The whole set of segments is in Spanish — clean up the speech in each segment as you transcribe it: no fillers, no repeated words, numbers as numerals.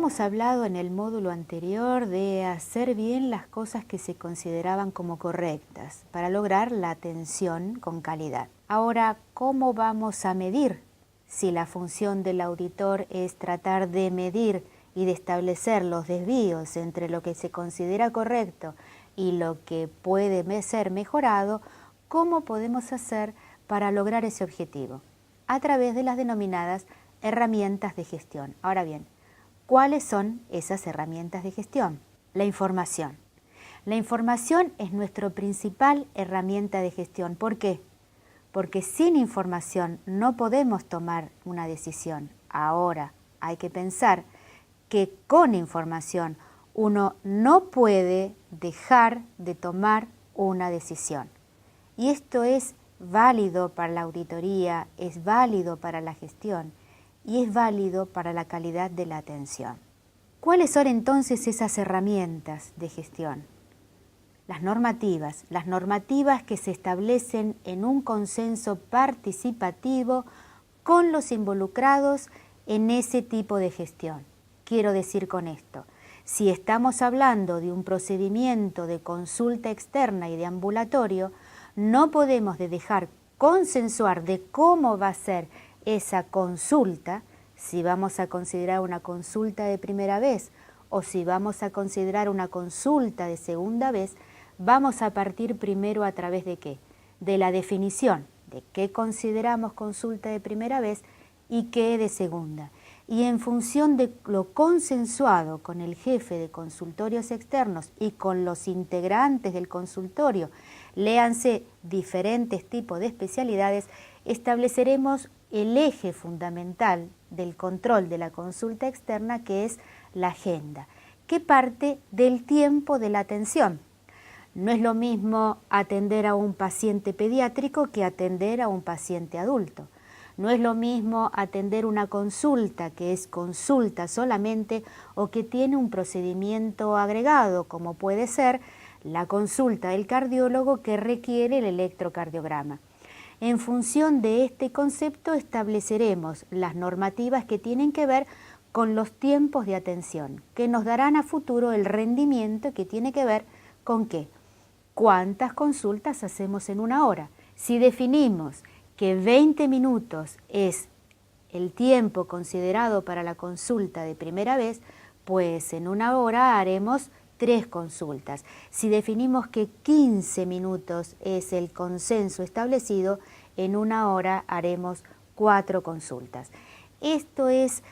Habíamos hablado en el módulo anterior de hacer bien las cosas que se consideraban como correctas para lograr la atención con calidad. Ahora, ¿cómo vamos a medir si la función del auditor es tratar de medir y de establecer los desvíos entre lo que se considera correcto y lo que puede ser mejorado? ¿Cómo podemos hacer para lograr ese objetivo? A través de las denominadas herramientas de gestión. Ahora bien, ¿cuáles son esas herramientas de gestión? La información. La información es nuestra principal herramienta de gestión. ¿Por qué? Porque sin información no podemos tomar una decisión. Ahora hay que pensar que con información uno no puede dejar de tomar una decisión. Y esto es válido para la auditoría, es válido para la gestión y es válido para la calidad de la atención. ¿Cuáles son entonces esas herramientas de gestión? Las normativas que se establecen en un consenso participativo con los involucrados en ese tipo de gestión. Quiero decir con esto, si estamos hablando de un procedimiento de consulta externa y de ambulatorio, no podemos dejar consensuar de cómo va a ser esa consulta, si vamos a considerar una consulta de primera vez o si vamos a considerar una consulta de segunda vez, vamos a partir primero a través de ¿qué? De la definición de qué consideramos consulta de primera vez y qué de segunda. Y en función de lo consensuado con el jefe de consultorios externos y con los integrantes del consultorio, léanse diferentes tipos de especialidades, estableceremos el eje fundamental del control de la consulta externa, que es la agenda, que parte del tiempo de la atención. No es lo mismo atender a un paciente pediátrico que atender a un paciente adulto. No es lo mismo atender una consulta que es consulta solamente o que tiene un procedimiento agregado, como puede ser la consulta del cardiólogo que requiere el electrocardiograma. En función de este concepto estableceremos las normativas que tienen que ver con los tiempos de atención, que nos darán a futuro el rendimiento que tiene que ver con ¿qué? ¿Cuántas consultas hacemos en una hora? Si definimos que 20 minutos es el tiempo considerado para la consulta de primera vez, pues en una hora haremos 3 consultas. Si definimos que 15 minutos es el consenso establecido, en una hora haremos 4 consultas. Esto es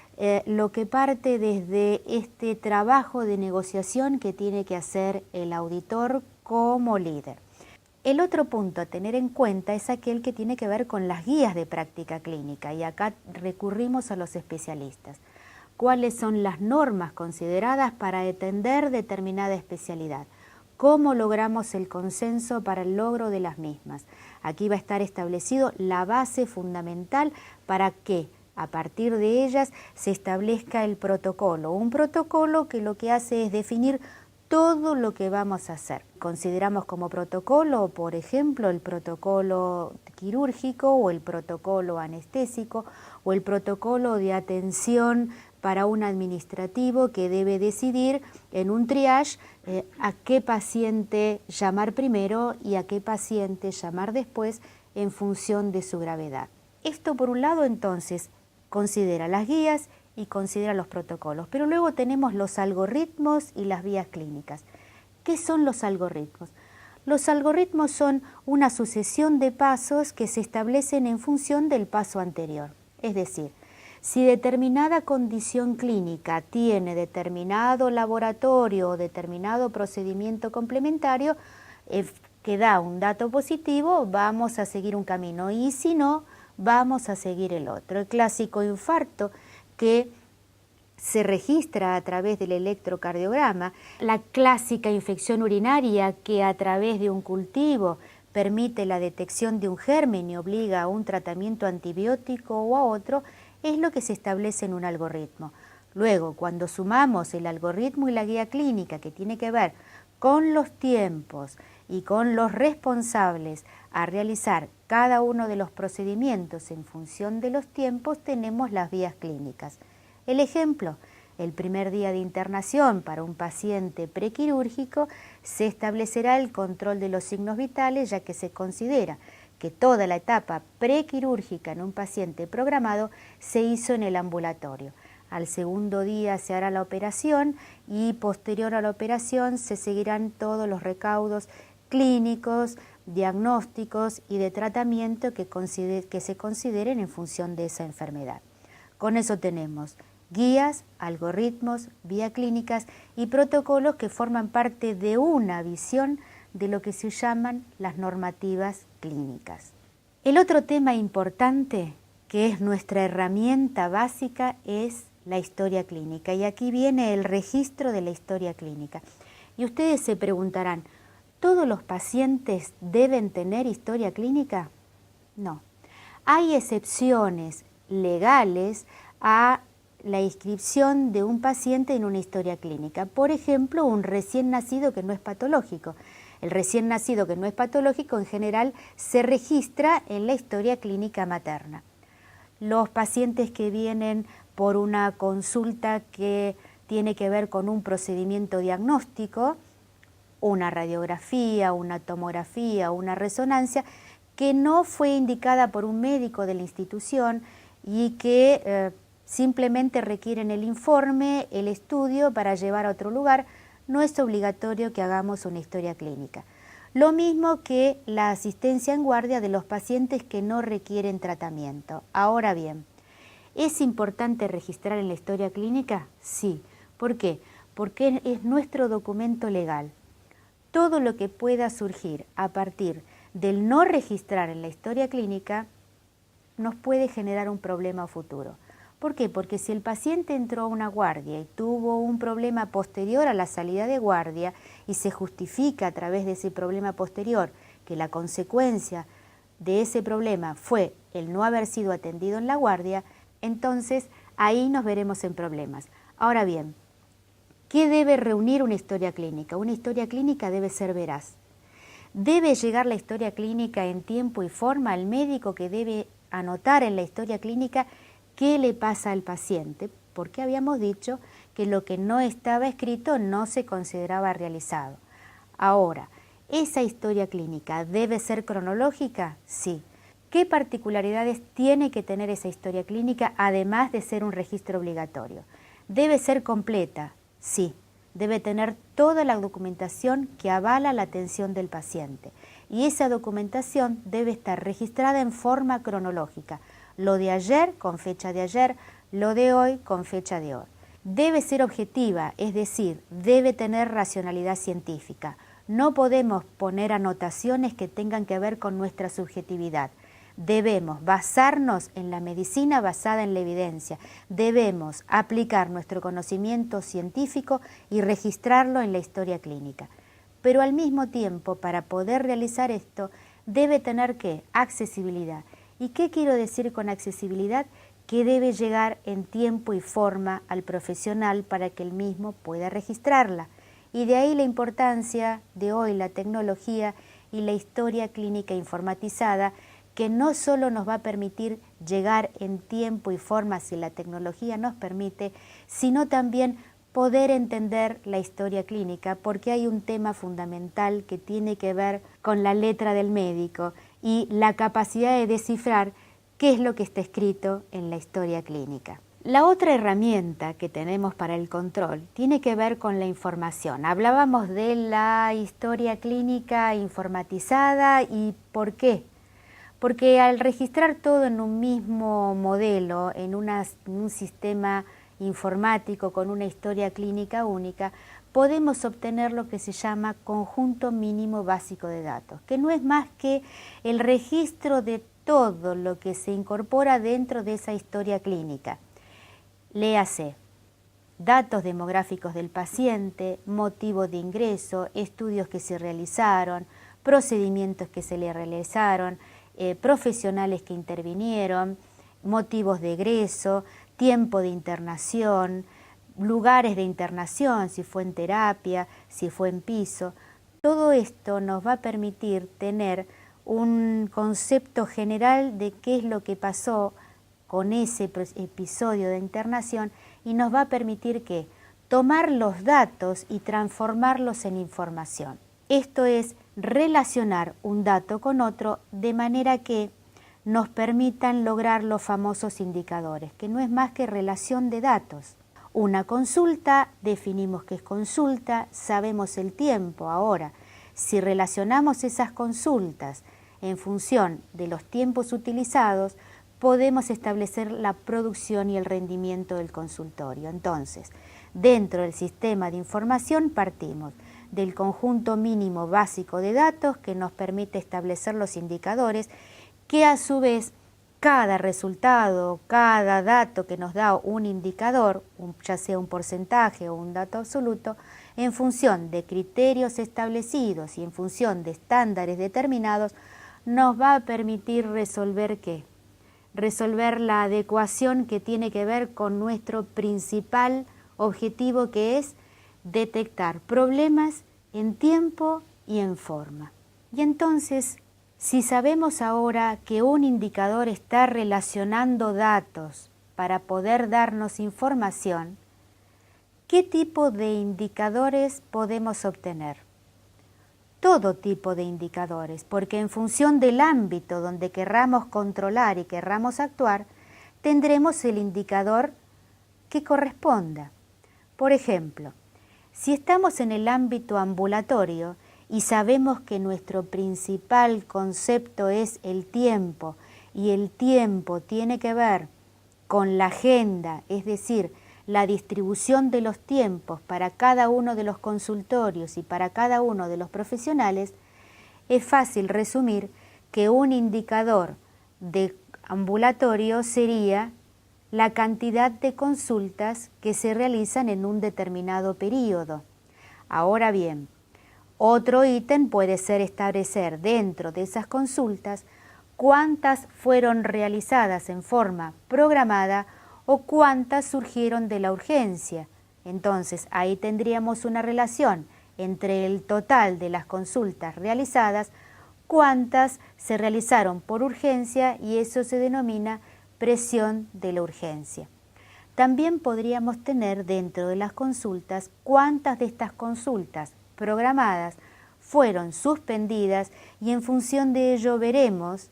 lo que parte desde este trabajo de negociación que tiene que hacer el auditor como líder. El otro punto a tener en cuenta es aquel que tiene que ver con las guías de práctica clínica, y acá recurrimos a los especialistas. ¿Cuáles son las normas consideradas para atender determinada especialidad? ¿Cómo logramos el consenso para el logro de las mismas? Aquí va a estar establecido la base fundamental para que a partir de ellas se establezca el protocolo. Un protocolo que lo que hace es definir todo lo que vamos a hacer. Consideramos como protocolo, por ejemplo, el protocolo quirúrgico o el protocolo anestésico o el protocolo de atención para un administrativo que debe decidir en un triage a qué paciente llamar primero y a qué paciente llamar después en función de su gravedad. Esto por un lado entonces considera las guías y considera los protocolos, pero luego tenemos los algoritmos y las vías clínicas. ¿Qué son los algoritmos? Los algoritmos son una sucesión de pasos que se establecen en función del paso anterior. Es decir, si determinada condición clínica tiene determinado laboratorio o determinado procedimiento complementario que da un dato positivo, vamos a seguir un camino, y si no, vamos a seguir el otro. El clásico infarto que se registra a través del electrocardiograma, la clásica infección urinaria que a través de un cultivo permite la detección de un germen y obliga a un tratamiento antibiótico o a otro, es lo que se establece en un algoritmo. Luego, cuando sumamos el algoritmo y la guía clínica, que tiene que ver con los tiempos y con los responsables a realizar cada uno de los procedimientos en función de los tiempos, tenemos las vías clínicas. El ejemplo, el primer día de internación para un paciente prequirúrgico, se establecerá el control de los signos vitales, ya que se considera que toda la etapa prequirúrgica en un paciente programado se hizo en el ambulatorio. Al segundo día se hará la operación y posterior a la operación se seguirán todos los recaudos clínicos, diagnósticos y de tratamiento que se consideren en función de esa enfermedad. Con eso tenemos guías, algoritmos, vía clínicas y protocolos que forman parte de una visión de lo que se llaman las normativas clínicas. El otro tema importante, que es nuestra herramienta básica, es la historia clínica. Y aquí viene el registro de la historia clínica. Y ustedes se preguntarán, ¿todos los pacientes deben tener historia clínica? No. Hay excepciones legales a la inscripción de un paciente en una historia clínica. Por ejemplo, un recién nacido que no es patológico. El recién nacido que no es patológico en general se registra en la historia clínica materna. Los pacientes que vienen por una consulta que tiene que ver con un procedimiento diagnóstico, una radiografía, una tomografía, una resonancia, que no fue indicada por un médico de la institución y que simplemente requieren el informe, el estudio para llevar a otro lugar, no es obligatorio que hagamos una historia clínica. Lo mismo que la asistencia en guardia de los pacientes que no requieren tratamiento. Ahora bien, ¿es importante registrar en la historia clínica? Sí. ¿Por qué? Porque es nuestro documento legal. Todo lo que pueda surgir a partir del no registrar en la historia clínica nos puede generar un problema futuro. ¿Por qué? Porque si el paciente entró a una guardia y tuvo un problema posterior a la salida de guardia y se justifica a través de ese problema posterior que la consecuencia de ese problema fue el no haber sido atendido en la guardia, entonces ahí nos veremos en problemas. Ahora bien, ¿qué debe reunir una historia clínica? Una historia clínica debe ser veraz. Debe llegar la historia clínica en tiempo y forma al médico que debe anotar en la historia clínica qué le pasa al paciente, porque habíamos dicho que lo que no estaba escrito no se consideraba realizado. Ahora, ¿esa historia clínica debe ser cronológica? Sí. ¿Qué particularidades tiene que tener esa historia clínica además de ser un registro obligatorio? ¿Debe ser completa? Sí. Debe tener toda la documentación que avala la atención del paciente. Y esa documentación debe estar registrada en forma cronológica. Lo de ayer con fecha de ayer, lo de hoy con fecha de hoy. Debe ser objetiva, es decir, debe tener racionalidad científica. No podemos poner anotaciones que tengan que ver con nuestra subjetividad. Debemos basarnos en la medicina basada en la evidencia. Debemos aplicar nuestro conocimiento científico y registrarlo en la historia clínica. Pero al mismo tiempo, para poder realizar esto, debe tener ¿qué? Accesibilidad. ¿Y qué quiero decir con accesibilidad? Que debe llegar en tiempo y forma al profesional para que él mismo pueda registrarla. Y de ahí la importancia de hoy la tecnología y la historia clínica informatizada, que no solo nos va a permitir llegar en tiempo y forma si la tecnología nos permite, sino también poder entender la historia clínica, porque hay un tema fundamental que tiene que ver con la letra del médico y la capacidad de descifrar qué es lo que está escrito en la historia clínica. La otra herramienta que tenemos para el control tiene que ver con la información. Hablábamos de la historia clínica informatizada y ¿por qué? Porque al registrar todo en un mismo modelo, en un sistema informático con una historia clínica única, podemos obtener lo que se llama conjunto mínimo básico de datos, que no es más que el registro de todo lo que se incorpora dentro de esa historia clínica. Léase, datos demográficos del paciente, motivo de ingreso, estudios que se realizaron, procedimientos que se le realizaron, profesionales que intervinieron, motivos de egreso, tiempo de internación, lugares de internación, si fue en terapia, si fue en piso. Todo esto nos va a permitir tener un concepto general de qué es lo que pasó con ese episodio de internación y nos va a permitir que tomar los datos y transformarlos en información. Esto es relacionar un dato con otro de manera que nos permitan lograr los famosos indicadores, que no es más que relación de datos. Una consulta, definimos qué es consulta, sabemos el tiempo. Ahora, si relacionamos esas consultas en función de los tiempos utilizados, podemos establecer la producción y el rendimiento del consultorio. Entonces, dentro del sistema de información partimos del conjunto mínimo básico de datos que nos permite establecer los indicadores, que a su vez cada resultado, cada dato que nos da un indicador, ya sea un porcentaje o un dato absoluto, en función de criterios establecidos y en función de estándares determinados, nos va a permitir resolver ¿qué? Resolver la adecuación que tiene que ver con nuestro principal objetivo, que es detectar problemas en tiempo y en forma. Y entonces, si sabemos ahora que un indicador está relacionando datos para poder darnos información, ¿qué tipo de indicadores podemos obtener? Todo tipo de indicadores, porque en función del ámbito donde querramos controlar y querramos actuar, tendremos el indicador que corresponda. Por ejemplo, si estamos en el ámbito ambulatorio y sabemos que nuestro principal concepto es el tiempo, y el tiempo tiene que ver con la agenda, es decir, la distribución de los tiempos para cada uno de los consultorios y para cada uno de los profesionales, es fácil resumir que un indicador de ambulatorio sería la cantidad de consultas que se realizan en un determinado periodo. Ahora bien, otro ítem puede ser establecer dentro de esas consultas cuántas fueron realizadas en forma programada o cuántas surgieron de la urgencia. Entonces, ahí tendríamos una relación entre el total de las consultas realizadas, cuántas se realizaron por urgencia, y eso se denomina presión de la urgencia. También podríamos tener dentro de las consultas cuántas de estas consultas programadas fueron suspendidas, y en función de ello veremos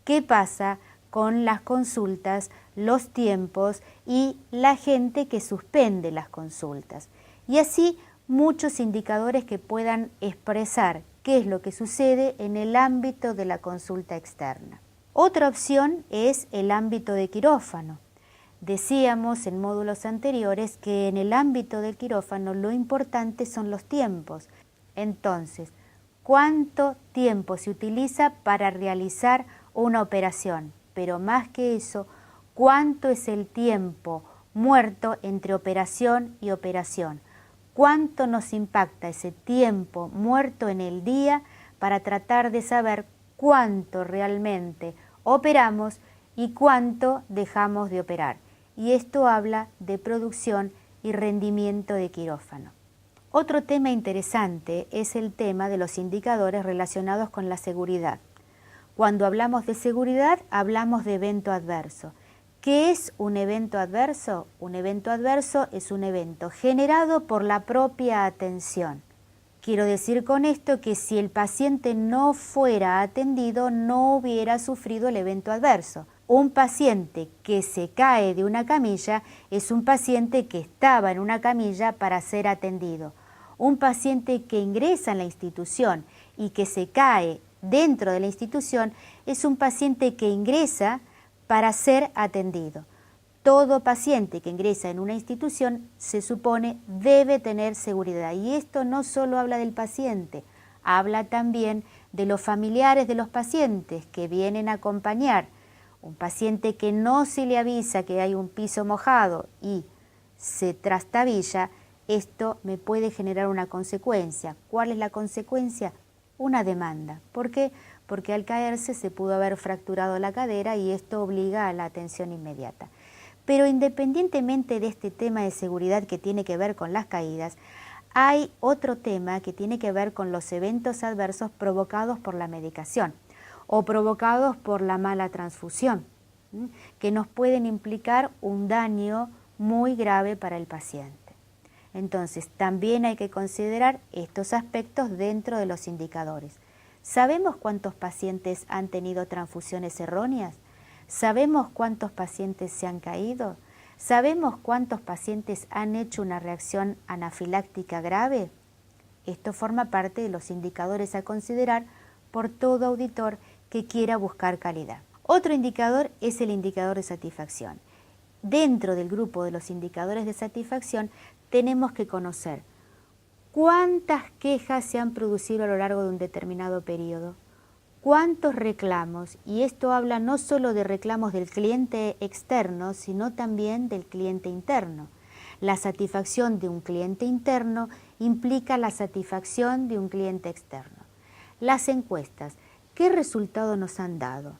qué pasa con las consultas, los tiempos y la gente que suspende las consultas. Y así muchos indicadores que puedan expresar qué es lo que sucede en el ámbito de la consulta externa. Otra opción es el ámbito de quirófano. Decíamos en módulos anteriores que en el ámbito del quirófano lo importante son los tiempos. Entonces, ¿cuánto tiempo se utiliza para realizar una operación? Pero más que eso, ¿cuánto es el tiempo muerto entre operación y operación? ¿Cuánto nos impacta ese tiempo muerto en el día para tratar de saber cuánto realmente operamos y cuánto dejamos de operar? Y esto habla de producción y rendimiento de quirófano. Otro tema interesante es el tema de los indicadores relacionados con la seguridad. Cuando hablamos de seguridad, hablamos de evento adverso. ¿Qué es un evento adverso? Un evento adverso es un evento generado por la propia atención. Quiero decir con esto que si el paciente no fuera atendido, no hubiera sufrido el evento adverso. Un paciente que se cae de una camilla es un paciente que estaba en una camilla para ser atendido. Un paciente que ingresa en la institución y que se cae dentro de la institución es un paciente que ingresa para ser atendido. Todo paciente que ingresa en una institución se supone debe tener seguridad, y esto no solo habla del paciente, habla también de los familiares de los pacientes que vienen a acompañar. Un paciente que no se le avisa que hay un piso mojado y se trastabilla, esto me puede generar una consecuencia. ¿Cuál es la consecuencia? Una demanda. ¿Por qué? Porque al caerse se pudo haber fracturado la cadera y esto obliga a la atención inmediata. Pero independientemente de este tema de seguridad que tiene que ver con las caídas, hay otro tema que tiene que ver con los eventos adversos provocados por la medicación o provocados por la mala transfusión, que nos pueden implicar un daño muy grave para el paciente. Entonces, también hay que considerar estos aspectos dentro de los indicadores. ¿Sabemos cuántos pacientes han tenido transfusiones erróneas? ¿Sabemos cuántos pacientes se han caído? ¿Sabemos cuántos pacientes han hecho una reacción anafiláctica grave? Esto forma parte de los indicadores a considerar por todo auditor que quiera buscar calidad. Otro indicador es el indicador de satisfacción. Dentro del grupo de los indicadores de satisfacción tenemos que conocer cuántas quejas se han producido a lo largo de un determinado periodo, cuántos reclamos, y esto habla no solo de reclamos del cliente externo, sino también del cliente interno. La satisfacción de un cliente interno implica la satisfacción de un cliente externo. Las encuestas, ¿qué resultado nos han dado?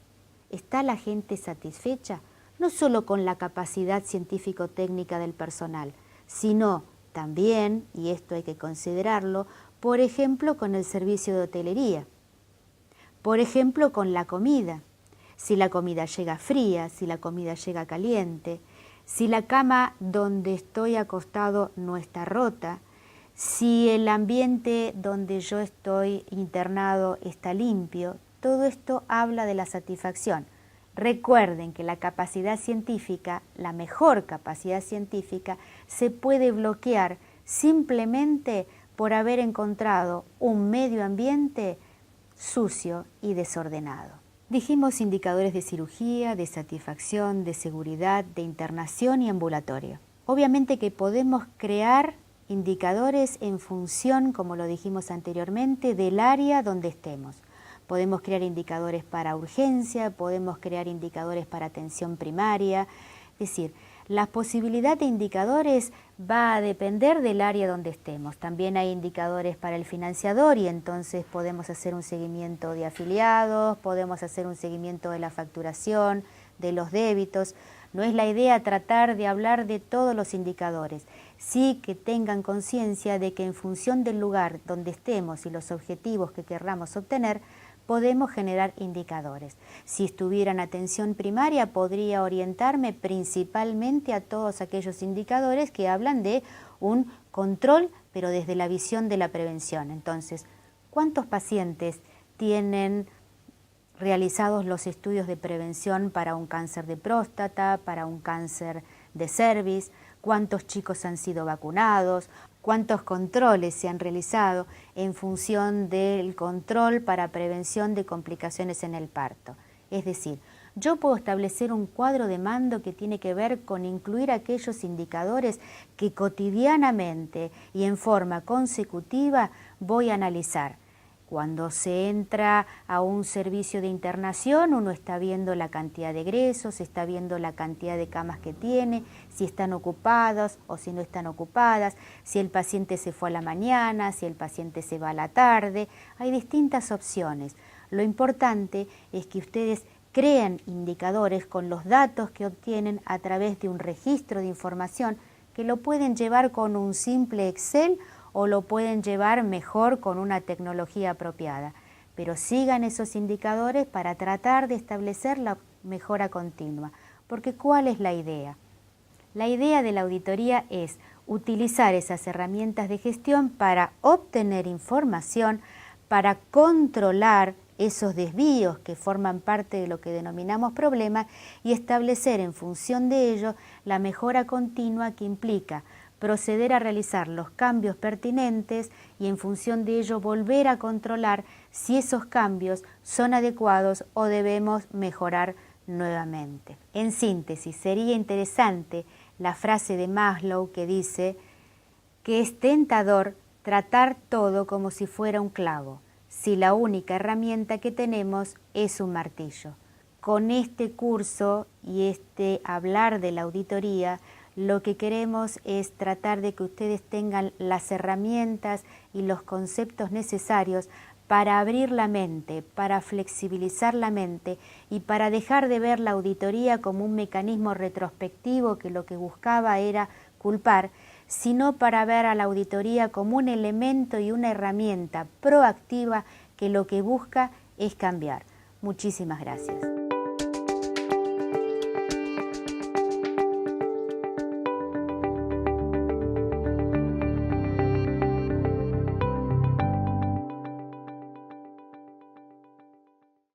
¿Está la gente satisfecha? No solo con la capacidad científico-técnica del personal, sino también, y esto hay que considerarlo, por ejemplo, con el servicio de hotelería. Por ejemplo, con la comida. Si la comida llega fría, si la comida llega caliente, si la cama donde estoy acostado no está rota, si el ambiente donde yo estoy internado está limpio, todo esto habla de la satisfacción. Recuerden que la capacidad científica, la mejor capacidad científica, se puede bloquear simplemente por haber encontrado un medio ambiente sucio y desordenado. Dijimos indicadores de cirugía, de satisfacción, de seguridad, de internación y ambulatorio. Obviamente que podemos crear indicadores en función, como lo dijimos anteriormente, del área donde estemos. Podemos crear indicadores para urgencia, podemos crear indicadores para atención primaria. Es decir, la posibilidad de indicadores va a depender del área donde estemos. También hay indicadores para el financiador y entonces podemos hacer un seguimiento de afiliados, podemos hacer un seguimiento de la facturación, de los débitos. No es la idea tratar de hablar de todos los indicadores. Sí que tengan conciencia de que en función del lugar donde estemos y los objetivos que querramos obtener, podemos generar indicadores. Si estuviera en atención primaria, podría orientarme principalmente a todos aquellos indicadores que hablan de un control, pero desde la visión de la prevención. Entonces, ¿cuántos pacientes tienen realizados los estudios de prevención para un cáncer de próstata, para un cáncer de cervix? ¿Cuántos chicos han sido vacunados? ¿Cuántos controles se han realizado en función del control para prevención de complicaciones en el parto? Es decir, yo puedo establecer un cuadro de mando que tiene que ver con incluir aquellos indicadores que cotidianamente y en forma consecutiva voy a analizar. Cuando se entra a un servicio de internación, uno está viendo la cantidad de egresos, está viendo la cantidad de camas que tiene, si están ocupadas o si no están ocupadas, si el paciente se fue a la mañana, si el paciente se va a la tarde. Hay distintas opciones. Lo importante es que ustedes creen indicadores con los datos que obtienen a través de un registro de información que lo pueden llevar con un simple Excel o lo pueden llevar mejor con una tecnología apropiada. Pero sigan esos indicadores para tratar de establecer la mejora continua. Porque ¿cuál es la idea? La idea de la auditoría es utilizar esas herramientas de gestión para obtener información, para controlar esos desvíos que forman parte de lo que denominamos problemas y establecer en función de ello la mejora continua que implica proceder a realizar los cambios pertinentes y en función de ello volver a controlar si esos cambios son adecuados o debemos mejorar nuevamente. En síntesis, sería interesante la frase de Maslow que dice que es tentador tratar todo como si fuera un clavo, si la única herramienta que tenemos es un martillo. Con este curso y este hablar de la auditoría, lo que queremos es tratar de que ustedes tengan las herramientas y los conceptos necesarios para abrir la mente, para flexibilizar la mente y para dejar de ver la auditoría como un mecanismo retrospectivo que lo que buscaba era culpar, sino para ver a la auditoría como un elemento y una herramienta proactiva que lo que busca es cambiar. Muchísimas gracias.